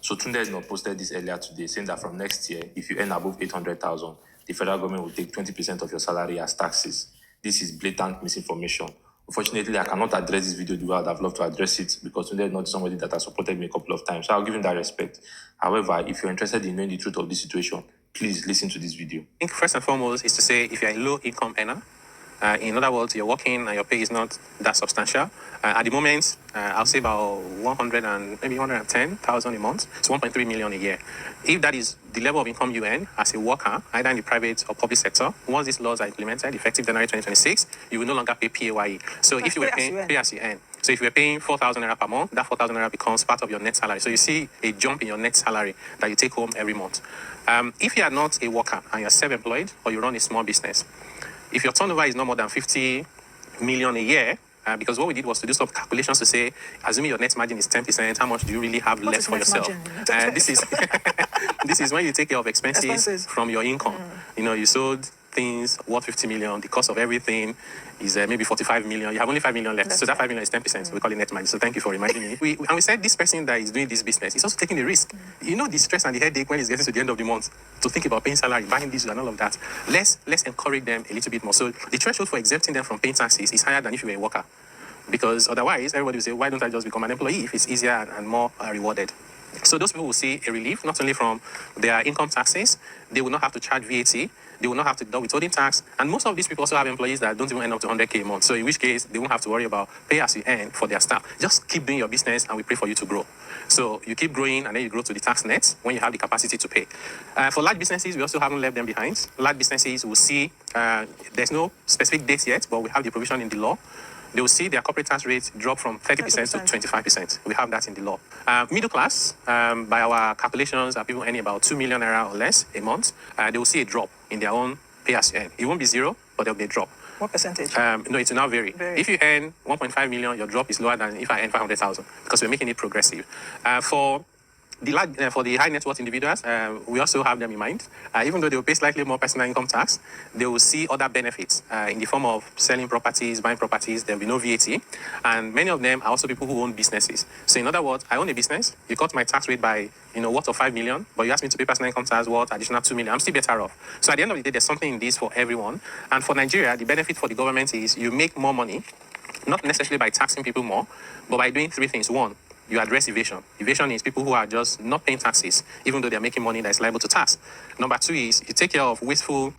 So Tunde not posted this earlier today, saying that from next year, if you earn above 800,000, the federal government will take 20% of your salary as taxes. This is blatant misinformation. Unfortunately, I cannot address this video the way I'd have loved to address it because Tunde is not somebody that has supported me a couple of times. So I'll give him that respect. However, if you're interested in knowing the truth of this situation, please listen to this video. I think first and foremost is to say if you're a low income earner, in other words, you're working and your pay is not that substantial. At the moment, I'll say about 100 and maybe 110,000 a month. It's 1.3 million a year. If that is the level of income you earn as a worker, either in the private or public sector, once these laws are implemented, effective January 2026, you will no longer pay PAYE. So if you were paying pay as you earn, so if you were paying 4,000 naira per month, that 4,000 naira becomes part of your net salary. So you see a jump in your net salary that you take home every month. If you are not a worker and you're self-employed or you run a small business, if your turnover is not more than 50 million a year, because what we did was to do some calculations to say, assuming your net margin is 10%, how much do you really have left for yourself? This is this is when you take care of expenses from your income. You know, you sold things worth 50 million. The cost of everything is maybe 45 million. You have only 5 million left. So that 5 million is 10%. So we call it net margin. So thank you for reminding me. We said this person that is doing this business is also taking the risk. You know, the stress and the headache when it's getting to the end of the month to think about paying salary, buying this and all of that. Let's encourage them a little bit more. So the threshold for exempting them from paying taxes is higher than if you were a worker. Because otherwise, everybody will say, why don't I just become an employee if it's easier and more rewarded? So those people will see a relief, not only from their income taxes, they will not have to charge VAT, they will not have to deal withholding tax, and most of these people also have employees that don't even earn up to 100K a month. So in which case, they won't have to worry about pay as you earn for their staff. Just keep doing your business and we pray for you to grow. So you keep growing and then you grow to the tax net when you have the capacity to pay. For large businesses, we also haven't left them behind. Large businesses will see, there's no specific date yet, but we have the provision in the law. They will see their corporate tax rate drop from 30% to 25%. We have that in the law. Middle class, by our calculations, are people earning about 2 million naira or less a month. They will see a drop in their own pay as you earn. It won't be zero, but there will be a drop. What percentage? No, it will now vary. If you earn 1.5 million, your drop is lower than if I earn 500,000 because we're making it progressive. For the high net worth individuals, we also have them in mind. Even though they will pay slightly more personal income tax, they will see other benefits in the form of selling properties, buying properties. There will be no VAT. And many of them are also people who own businesses. So in other words, I own a business. You cut my tax rate by, worth of 5 million, but you ask me to pay personal income tax worth additional 2 million. I'm still better off. So at the end of the day, there's something in this for everyone. And for Nigeria, the benefit for the government is you make more money, not necessarily by taxing people more, but by doing three things. One, you address evasion. Evasion is people who are just not paying taxes, even though they're making money that is liable to tax. Number two is you take care of wasteful